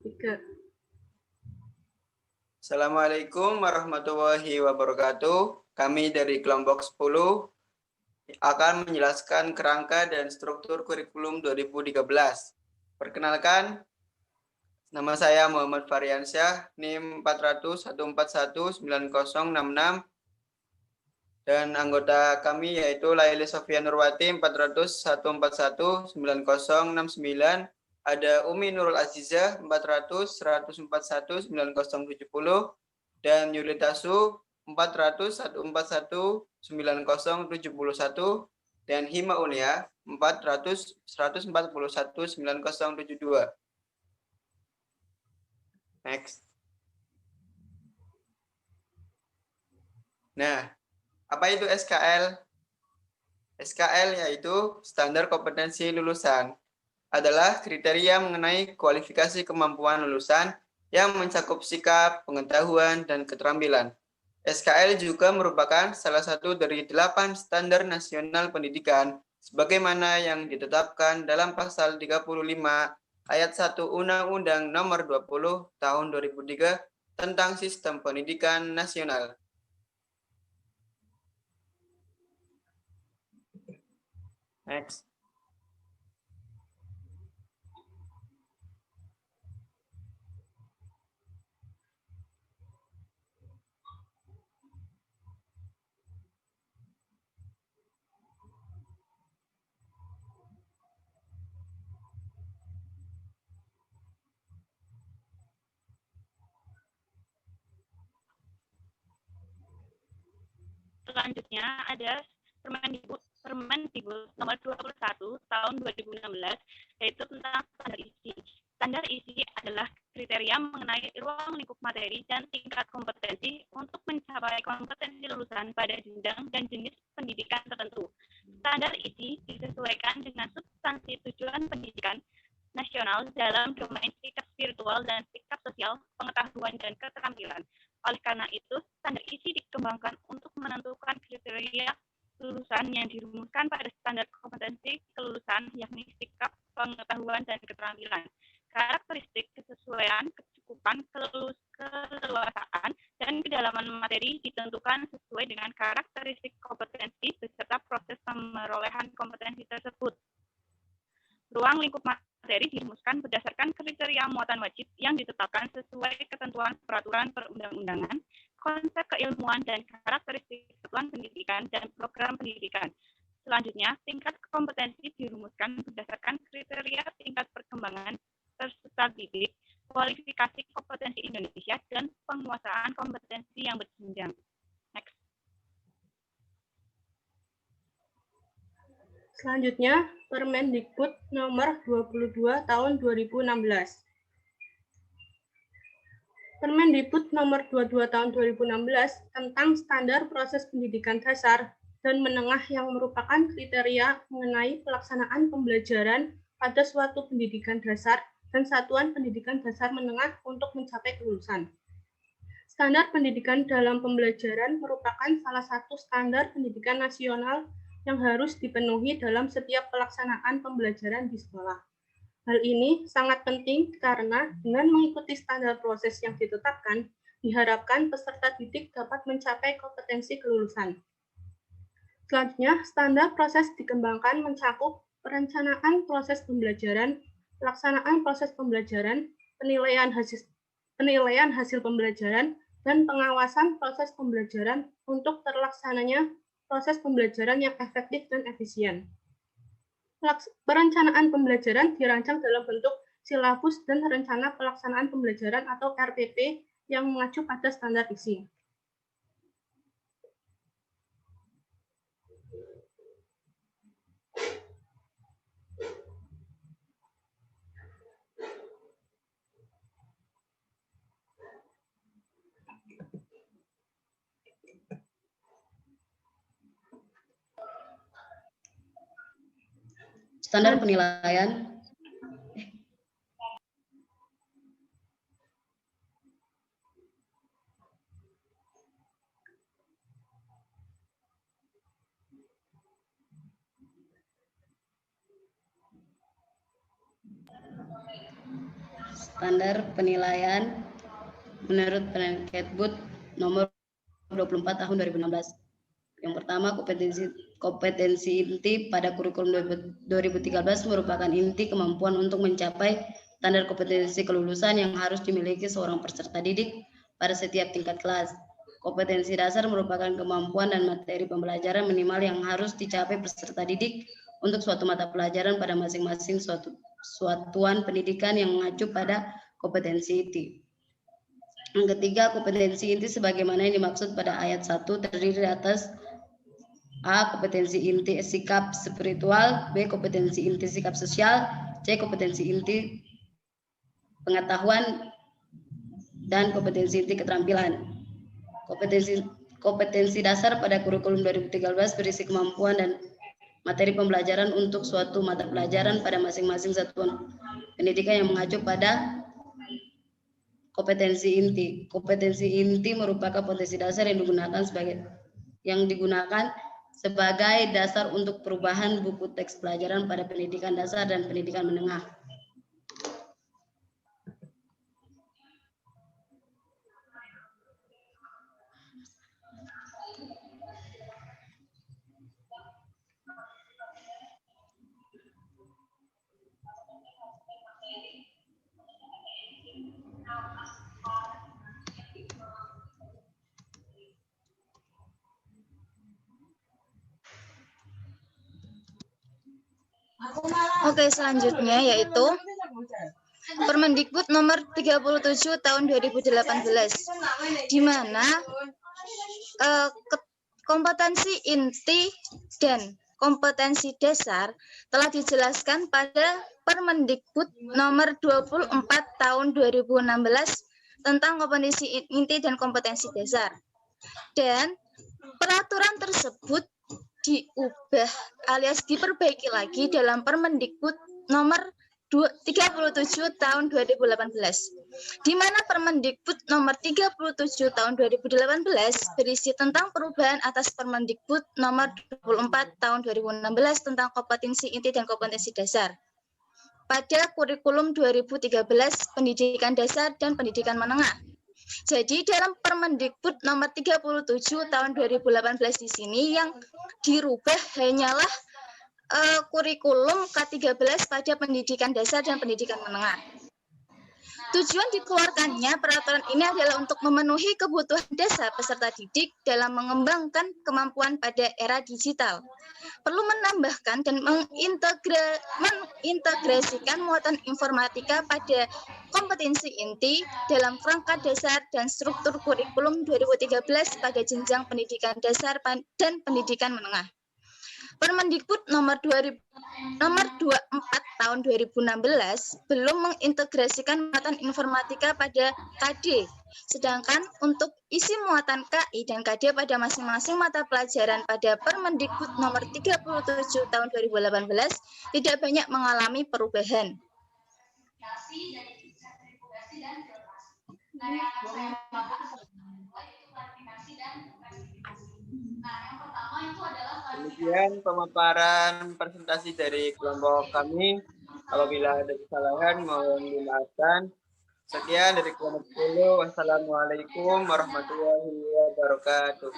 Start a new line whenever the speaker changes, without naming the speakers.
3.
Assalamualaikum warahmatullahi wabarakatuh. Kami dari kelompok 10 akan menjelaskan kerangka dan struktur kurikulum 2013. Perkenalkan, nama saya Muhammad Variansyah, NIM 40014190066, dan anggota kami yaitu Laili Sofia Nurwati 40014190069, ada Umi Nurul Azizah 40014190070, dan Yulita Su 40014190071, dan Hima Unia 40014190072. Next. Nah, apa itu SKL? SKL yaitu Standar Kompetensi Lulusan. Adalah kriteria mengenai kualifikasi kemampuan lulusan yang mencakup sikap, pengetahuan, dan keterampilan. SKL juga merupakan salah satu dari 8 standar nasional pendidikan sebagaimana yang ditetapkan dalam pasal 35 ayat 1 Undang-Undang Nomor 20 Tahun 2003 tentang Sistem Pendidikan Nasional. Next.
Selanjutnya ada Permendikbud nomor 21 tahun 2016 yaitu tentang standar isi. Standar isi adalah kriteria mengenai ruang lingkup materi dan tingkat kompetensi untuk mencapai kompetensi lulusan pada jenjang dan jenis pendidikan tertentu. Standar isi disesuaikan dengan substansi tujuan pendidikan nasional dalam domain sikap spiritual dan sikap sosial, pengetahuan dan keterampilan. Oleh karena itu, standar isi dikembangkan untuk menentukan kriteria lulusan yang dirumuskan pada standar kompetensi kelulusan, yakni sikap, pengetahuan, dan keterampilan. Karakteristik kesesuaian, kecukupan, keleluasaan, dan kedalaman materi ditentukan sesuai dengan karakteristik kompetensi beserta proses pemerolehan kompetensi tersebut. Ruang lingkup materi dirumuskan berdasarkan kriteria muatan wajib yang ditetapkan sesuai ketentuan peraturan perundang-undangan, konsep keilmuan dan karakteristik satuan pendidikan dan program pendidikan. Selanjutnya, tingkat kompetensi dirumuskan berdasarkan kriteria tingkat perkembangan peserta didik, kualifikasi kompetensi Indonesia, dan penguasaan kompetensi yang berjenjang. Next.
Selanjutnya, Permendikbud nomor 22 tahun 2016. Permendikbud nomor 22 tahun 2016 tentang standar proses pendidikan dasar dan menengah yang merupakan kriteria mengenai pelaksanaan pembelajaran pada suatu pendidikan dasar dan satuan pendidikan dasar menengah untuk mencapai kelulusan. Standar pendidikan dalam pembelajaran merupakan salah satu standar pendidikan nasional yang harus dipenuhi dalam setiap pelaksanaan pembelajaran di sekolah. Hal ini sangat penting karena dengan mengikuti standar proses yang ditetapkan, diharapkan peserta didik dapat mencapai kompetensi kelulusan. Selanjutnya, standar proses dikembangkan mencakup perencanaan proses pembelajaran, pelaksanaan proses pembelajaran, penilaian hasil pembelajaran, dan pengawasan proses pembelajaran untuk terlaksananya proses pembelajaran yang efektif dan efisien. Perencanaan pembelajaran dirancang dalam bentuk silabus dan rencana pelaksanaan pembelajaran atau RPP yang mengacu pada standar isi.
Standar penilaian. standar penilaian menurut Permendikbud nomor 24 tahun 2016. Yang pertama, kompetensi inti pada kurikulum 2013 merupakan inti kemampuan untuk mencapai standar kompetensi kelulusan yang harus dimiliki seorang peserta didik pada setiap tingkat kelas. Kompetensi dasar merupakan kemampuan dan materi pembelajaran minimal yang harus dicapai peserta didik untuk suatu mata pelajaran pada masing-masing satuan pendidikan yang mengacu pada kompetensi inti. Yang ketiga, kompetensi inti sebagaimana yang dimaksud pada ayat 1 terdiri atas A. Kompetensi inti sikap spiritual, B. Kompetensi inti sikap sosial, C. Kompetensi inti pengetahuan, dan kompetensi inti keterampilan. Kompetensi dasar pada kurikulum 2013 berisi kemampuan dan materi pembelajaran untuk suatu mata pelajaran pada masing-masing satuan pendidikan yang mengacu pada kompetensi inti. Kompetensi inti merupakan potensi dasar yang digunakan sebagai dasar untuk perubahan buku teks pelajaran pada pendidikan dasar dan pendidikan menengah.
Oke, selanjutnya yaitu Permendikbud nomor 37 tahun 2018, di mana kompetensi inti dan kompetensi dasar telah dijelaskan pada Permendikbud nomor 24 tahun 2016 tentang kompetensi inti dan kompetensi dasar. Dan peraturan tersebut diubah alias diperbaiki lagi dalam Permendikbud nomor 37 tahun 2018, di mana Permendikbud nomor 37 tahun 2018 berisi tentang perubahan atas Permendikbud nomor 24 tahun 2016 tentang kompetensi inti dan kompetensi dasar pada kurikulum 2013 pendidikan dasar dan pendidikan menengah. Jadi dalam Permendikbud nomor 37 tahun 2018 di sini yang dirubah hanyalah kurikulum K13 pada pendidikan dasar dan pendidikan menengah. Tujuan dikeluarkannya peraturan ini adalah untuk memenuhi kebutuhan dasar peserta didik dalam mengembangkan kemampuan pada era digital. Perlu menambahkan dan mengintegrasikan muatan informatika pada kompetensi inti dalam kerangka dasar dan struktur kurikulum 2013 pada jenjang pendidikan dasar dan pendidikan menengah. Permendikbud nomor 24 tahun 2016 belum mengintegrasikan muatan informatika pada KD, sedangkan untuk isi muatan KI dan KD pada masing-masing mata pelajaran pada Permendikbud nomor 37 tahun 2018 tidak banyak mengalami perubahan.
Demikian pemaparan presentasi dari kelompok kami. Apabila ada kesalahan mohon dimaafkan. Sekian dari kelompok 10. Wassalamualaikum warahmatullahi wabarakatuh.